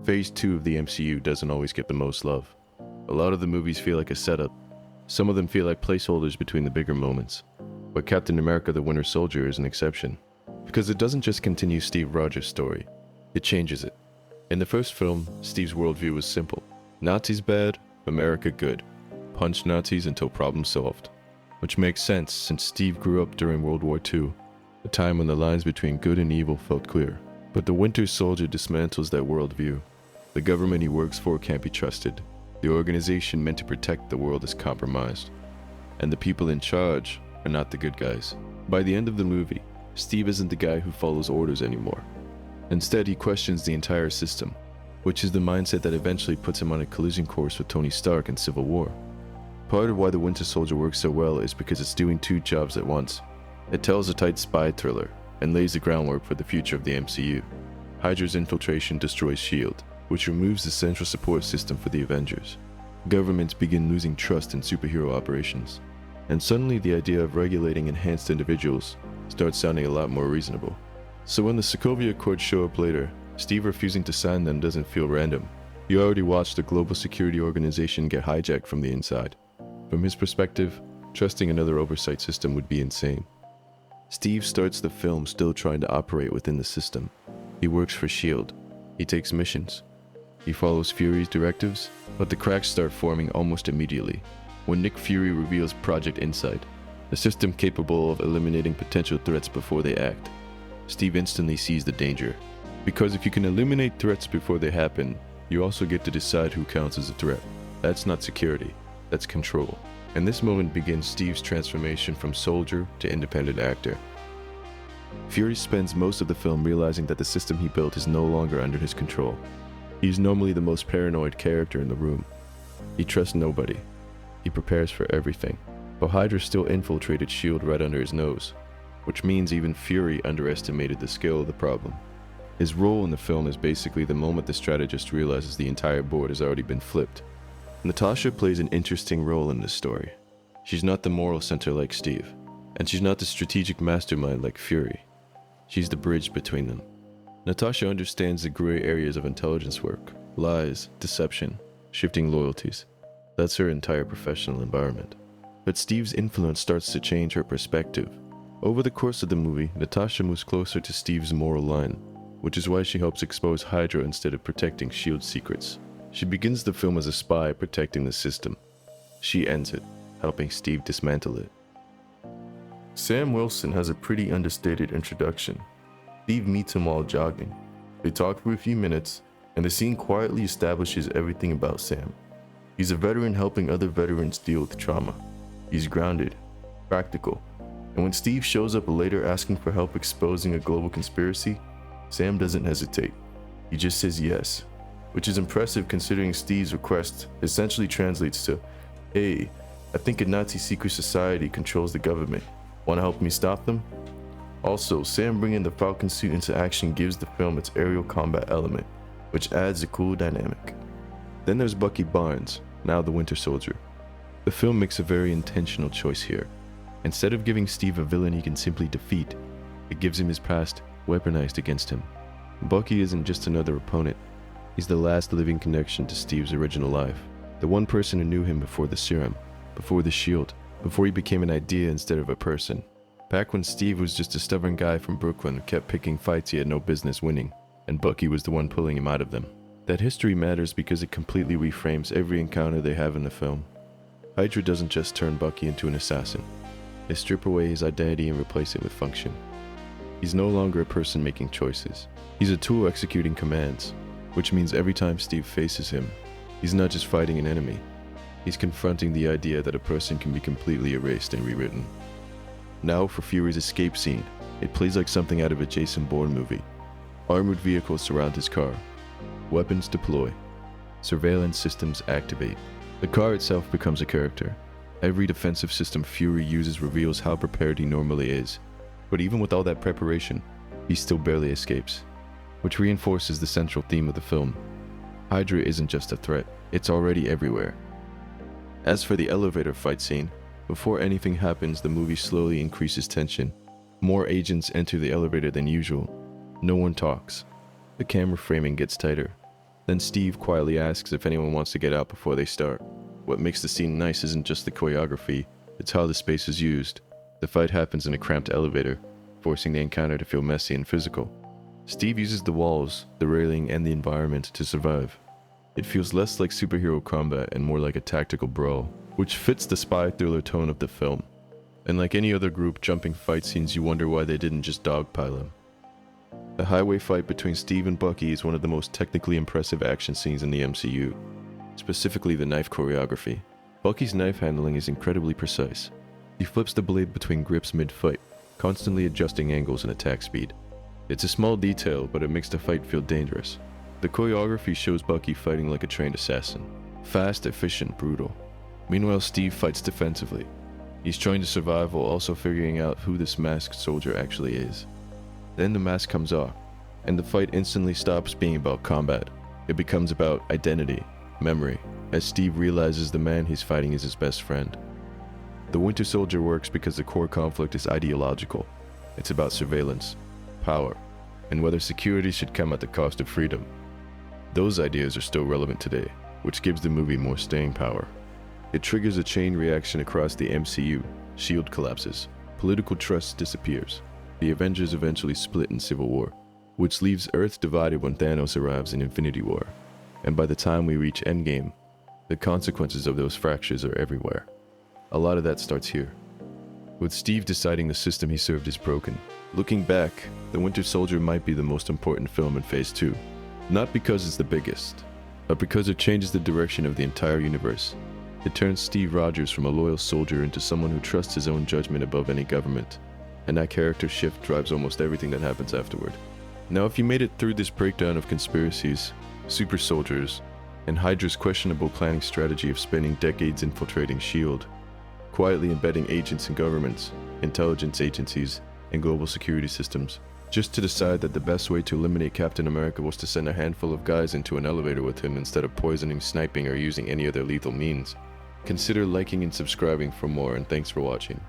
Phase 2 of the MCU doesn't always get the most love. A lot of the movies feel like a setup. Some of them feel like placeholders between the bigger moments. But Captain America: The Winter Soldier is an exception. Because it doesn't just continue Steve Rogers' story, it changes it. In the first film, Steve's worldview was simple. Nazis bad, America good. Punch Nazis until problem solved. Which makes sense since Steve grew up during World War II, a time when the lines between good and evil felt clear. But the Winter Soldier dismantles that worldview. The government he works for can't be trusted. The organization meant to protect the world is compromised. And the people in charge are not the good guys. By the end of the movie, Steve isn't the guy who follows orders anymore. Instead, he questions the entire system, which is the mindset that eventually puts him on a collision course with Tony Stark in Civil War. Part of why the Winter Soldier works so well is because it's doing two jobs at once. It tells a tight spy thriller and lays the groundwork for the future of the MCU. Hydra's infiltration destroys S.H.I.E.L.D., which removes the central support system for the Avengers. Governments begin losing trust in superhero operations, and suddenly the idea of regulating enhanced individuals starts sounding a lot more reasonable. So when the Sokovia Accords show up later, Steve refusing to sign them doesn't feel random. You already watched a global security organization get hijacked from the inside. From his perspective, trusting another oversight system would be insane. Steve starts the film still trying to operate within the system. He works for S.H.I.E.L.D. He takes missions. He follows Fury's directives, but the cracks start forming almost immediately when Nick Fury reveals Project Insight, a system capable of eliminating potential threats before they act. Steve instantly sees the danger, because if you can eliminate threats before they happen, you also get to decide who counts as a threat. That's not security, that's control. And this moment begins Steve's transformation from soldier to independent actor. Fury spends most of the film realizing that the system he built is no longer under his control. He's normally the most paranoid character in the room. He trusts nobody. He prepares for everything. But Hydra still infiltrated S.H.I.E.L.D. right under his nose, which means even Fury underestimated the scale of the problem. His role in the film is basically the moment the strategist realizes the entire board has already been flipped. Natasha plays an interesting role in this story. She's not the moral center like Steve, and she's not the strategic mastermind like Fury. She's the bridge between them. Natasha understands the gray areas of intelligence work, lies, deception, shifting loyalties. That's her entire professional environment. But Steve's influence starts to change her perspective. Over the course of the movie, Natasha moves closer to Steve's moral line, which is why she helps expose Hydra instead of protecting S.H.I.E.L.D.'s secrets. She begins the film as a spy protecting the system. She ends it, helping Steve dismantle it. Sam Wilson has a pretty understated introduction. Steve meets him while jogging. They talk for a few minutes, and the scene quietly establishes everything about Sam. He's a veteran helping other veterans deal with trauma. He's grounded, practical, and when Steve shows up later asking for help exposing a global conspiracy, Sam doesn't hesitate. He just says yes, which is impressive considering Steve's request essentially translates to, "Hey, I think a Nazi secret society controls the government. Want to help me stop them?" Also, Sam bringing the Falcon suit into action gives the film its aerial combat element, which adds a cool dynamic. Then there's Bucky Barnes, now the Winter Soldier. The film makes a very intentional choice here. Instead of giving Steve a villain he can simply defeat, it gives him his past weaponized against him. Bucky isn't just another opponent. He's the last living connection to Steve's original life. The one person who knew him before the serum, before the S.H.I.E.L.D., before he became an idea instead of a person. Back when Steve was just a stubborn guy from Brooklyn who kept picking fights he had no business winning, and Bucky was the one pulling him out of them. That history matters because it completely reframes every encounter they have in the film. Hydra doesn't just turn Bucky into an assassin. They strip away his identity and replace it with function. He's no longer a person making choices. He's a tool executing commands, which means every time Steve faces him, he's not just fighting an enemy. He's confronting the idea that a person can be completely erased and rewritten. Now for Fury's escape scene, it plays like something out of a Jason Bourne movie. Armored vehicles surround his car. Weapons deploy. Surveillance systems activate. The car itself becomes a character. Every defensive system Fury uses reveals how prepared he normally is. But even with all that preparation, he still barely escapes, which reinforces the central theme of the film. Hydra isn't just a threat, it's already everywhere. As for the elevator fight scene, before anything happens, the movie slowly increases tension. More agents enter the elevator than usual. No one talks. The camera framing gets tighter. Then Steve quietly asks if anyone wants to get out before they start. What makes the scene nice isn't just the choreography, it's how the space is used. The fight happens in a cramped elevator, forcing the encounter to feel messy and physical. Steve uses the walls, the railing, and the environment to survive. It feels less like superhero combat and more like a tactical brawl, which fits the spy thriller tone of the film. And like any other group jumping fight scenes, you wonder why they didn't just dogpile him. The highway fight between Steve and Bucky is one of the most technically impressive action scenes in the MCU, specifically the knife choreography. Bucky's knife handling is incredibly precise. He flips the blade between grips mid-fight, constantly adjusting angles and attack speed. It's a small detail, but it makes the fight feel dangerous. The choreography shows Bucky fighting like a trained assassin. Fast, efficient, brutal. Meanwhile, Steve fights defensively. He's trying to survive while also figuring out who this masked soldier actually is. Then the mask comes off, and the fight instantly stops being about combat. It becomes about identity, memory, as Steve realizes the man he's fighting is his best friend. The Winter Soldier works because the core conflict is ideological. It's about surveillance, power, and whether security should come at the cost of freedom. Those ideas are still relevant today, which gives the movie more staying power. It triggers a chain reaction across the MCU. S.H.I.E.L.D. collapses. Political trust disappears. The Avengers eventually split in Civil War, which leaves Earth divided when Thanos arrives in Infinity War. And by the time we reach Endgame, the consequences of those fractures are everywhere. A lot of that starts here, with Steve deciding the system he served is broken. Looking back, The Winter Soldier might be the most important film in Phase 2. Not because it's the biggest, but because it changes the direction of the entire universe. It turns Steve Rogers from a loyal soldier into someone who trusts his own judgment above any government. And that character shift drives almost everything that happens afterward. Now, if you made it through this breakdown of conspiracies, super soldiers, and Hydra's questionable planning strategy of spending decades infiltrating S.H.I.E.L.D., quietly embedding agents in governments, intelligence agencies, and global security systems, just to decide that the best way to eliminate Captain America was to send a handful of guys into an elevator with him instead of poisoning, sniping, or using any other lethal means, consider liking and subscribing for more, and thanks for watching.